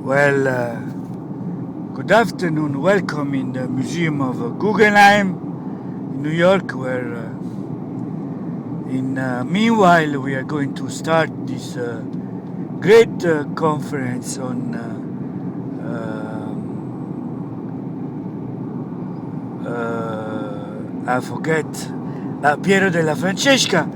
Well, good afternoon. Welcome in the Museum of Guggenheim in New York, where meanwhile we are going to start this great conference on I forget Piero Della Francesca.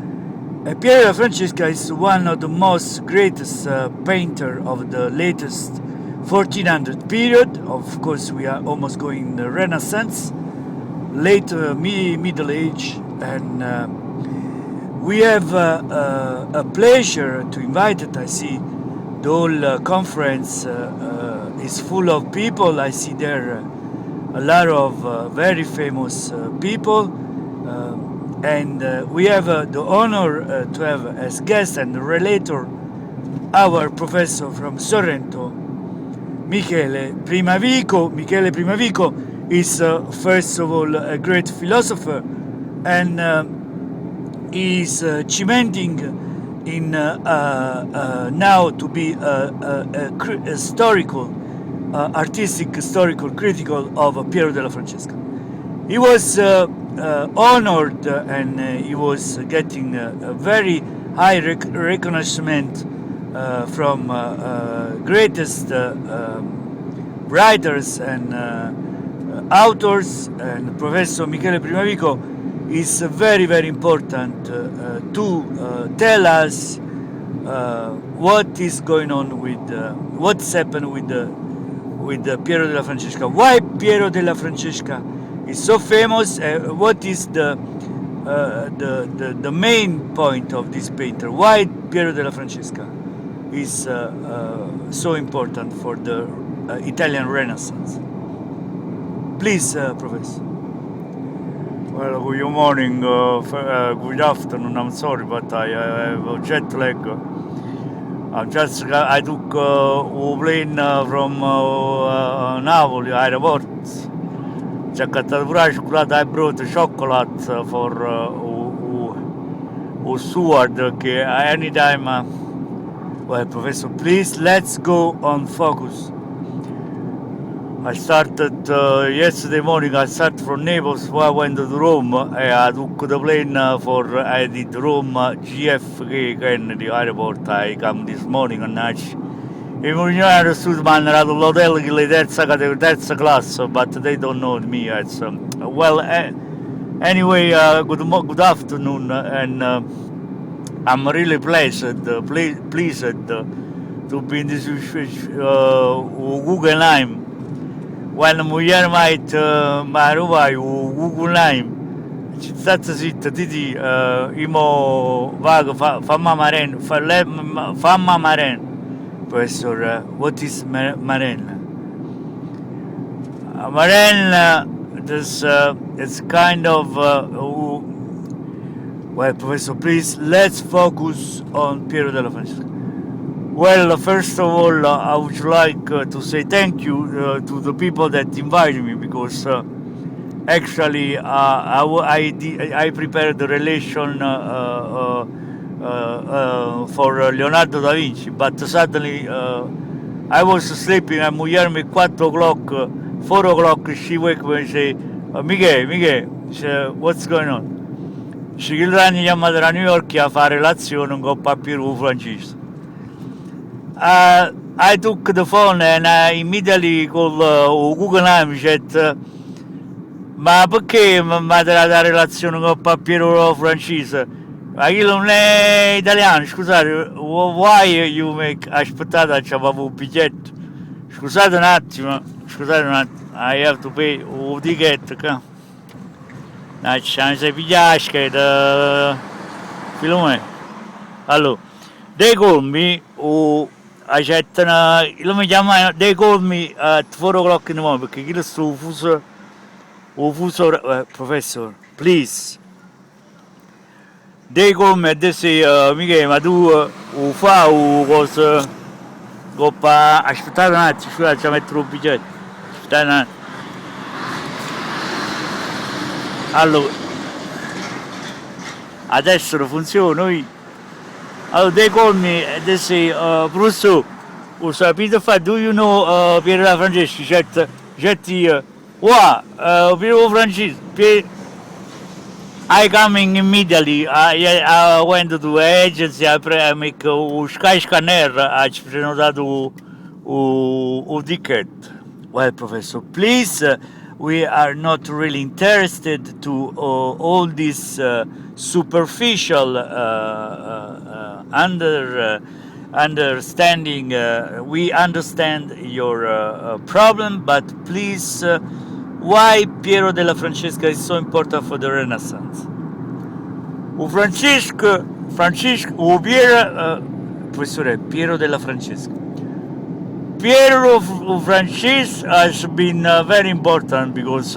Piero Della Francesca is one of the most greatest painter of the latest 1400 period. Of course, we are almost going in the Renaissance, late Middle Age, and we have a pleasure to invite it. I see the whole conference is full of people. I see there a lot of very famous people. And we have the honor to have as guest and relator our professor from Sorrento, Michele Primavico. Michele Primavico is first of all a great philosopher, and is cementing in now to be a historical, artistic, historical critical of Piero Della Francesca. He was honored and he was getting a very high recognition from greatest writers and authors, and Professor Michele Primavico is very, very important to tell us what is going on with what's happened with Piero Della Francesca, why Piero Della Francesca is so famous, what is the main point of this painter, why Piero Della Francesca is so important for the Italian Renaissance. Please, Professor. Well, good morning, good afternoon. I'm sorry, but I have a jet lag. I took a plane from Napoli airport. C'è accattato pure la cioccolata, I brought chocolate for steward che anytime. Well, Professor, please, let's go on focus. I started yesterday morning. I started from Naples, so I went to Rome. I took the plane I did Rome JFK Kennedy Airport. I come this morning and I understood man all'hotel che le terza class, but they don't know me. It's well, anyway, good afternoon, and I'm really pleased to be in this Guggenheim. When mujer might maruvai Guggenheim, città zitta titi imo vago famma maren. Professor, what is Marella? Marella, it's kind of well, Professor, please, let's focus on Piero Della Francesca. Well, first of all, I would like to say thank you to the people that invited me, because actually I prepared the relation for Leonardo da Vinci, but suddenly I was sleeping and mujer me 4 o'clock, 4 o'clock, she wake me and say, Miguel, what's going on? She chiamano da New York a fare relazione con Piero Francesca. I took the phone and I immediately called Guggenheim chat. Ma perché mi dà la relazione con Piero Francesca? Ma io non è italiano, scusate, why you make... Aspettate, c'avevo un biglietto. Scusate un attimo, I have to pay un ticket. Non si pigliasca da filone. Allora, they call me, mi chiamano, they call me at 4 o'clock in the morning, perché chi sto fuso, Professor, please. They call me e say, Michele, ma tu fai cosa? Coppa, aspettate un attimo, scusate, ci metto un biglietto. Aspettate un attimo. Allora, adesso funziona, allora they call me e they say, professor, Peter Fa, do you know Piero Della Francesca? Jet here. What? Piero Francesca. I coming immediately. I went to agency, I make Sky Scanner, ci prenotato un ticket. Well, Professor, please, we are not really interested to all this superficial understanding. We understand your problem, but please, why Piero della Francesca is so important for the Renaissance? Francesco, Professore Piero della Francesca. Piero Francis has been very important because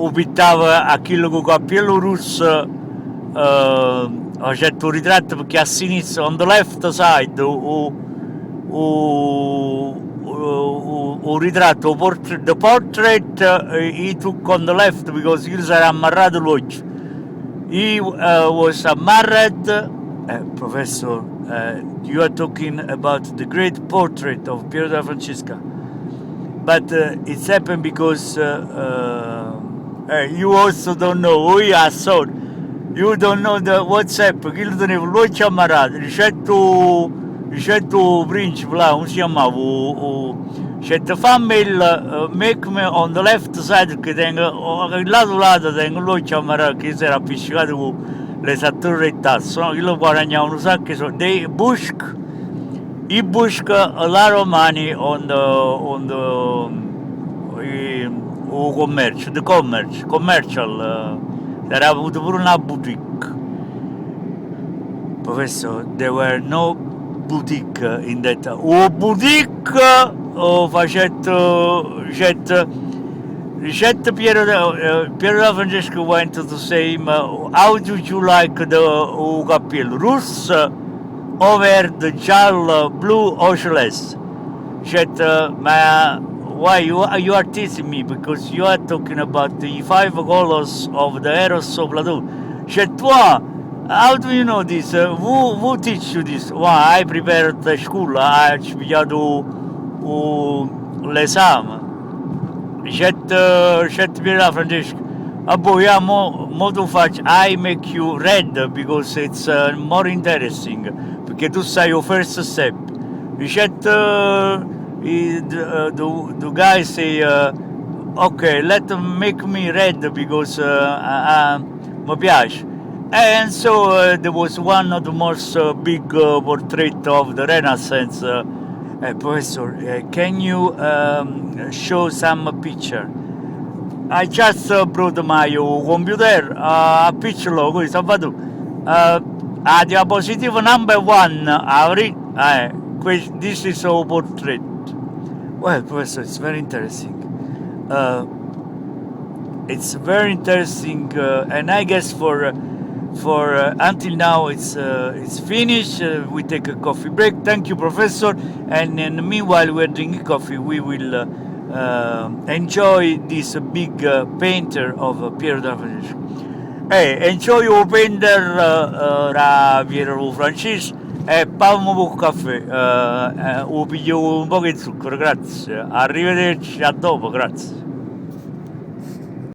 ubittava a quello con capello rosso ho fatto un ritratto perché a sinistra on the left side un ritratto the portrait he took on the left because io sarà ammarato l'occhio. He was married. Professor, you are talking about the great portrait of Piero della Francesca, but it's happened because you also don't know. We are sorry. You don't know the WhatsApp. Che lo tenevo l'occhio ammarato. Ricetto principe là, come si chiamava? Ricetto fammi il make me on the left side che tengo il lato tengo l'occhio ammarato che si era appiccicato con l'esattore del tasso, no? Che lo guadagnavano un sacco di he bushk a lot of money on the commercial. Era avuto pure una boutique. Professor, there were no boutique in that. Boutique facetto Piero Della Francesca went to say him, how do you like the capello? Rosso o verde, giallo, blu o celeste? Ma why you are teasing me because you are talking about the 5 colors of the Eros of Plato. How do you know this? Who teach you this? Well, I prepared the school, I studiato l'esame. Piero Della Francesca. Poi mo tu faccio, I make you red because it's more interesting. Perché tu sai your first step. The guy say, okay, make me red because mi piace. And so there was one of the most big portrait of the Renaissance. Professor, can you show some picture? I just brought my computer, a picture così, salvato. A diapositive number 1, this is our portrait. Well, Professor, it's very interesting. It's very interesting, and I guess for until now it's finished. We take a coffee break. Thank you, Professor. And meanwhile we're drinking coffee, we will enjoy this big painter of Piero Della Francesca. Hey, enjoy your painter Piero Francesca. E palmo un caffè, piglio un po' di zucchero, grazie. Arrivederci, a dopo, grazie.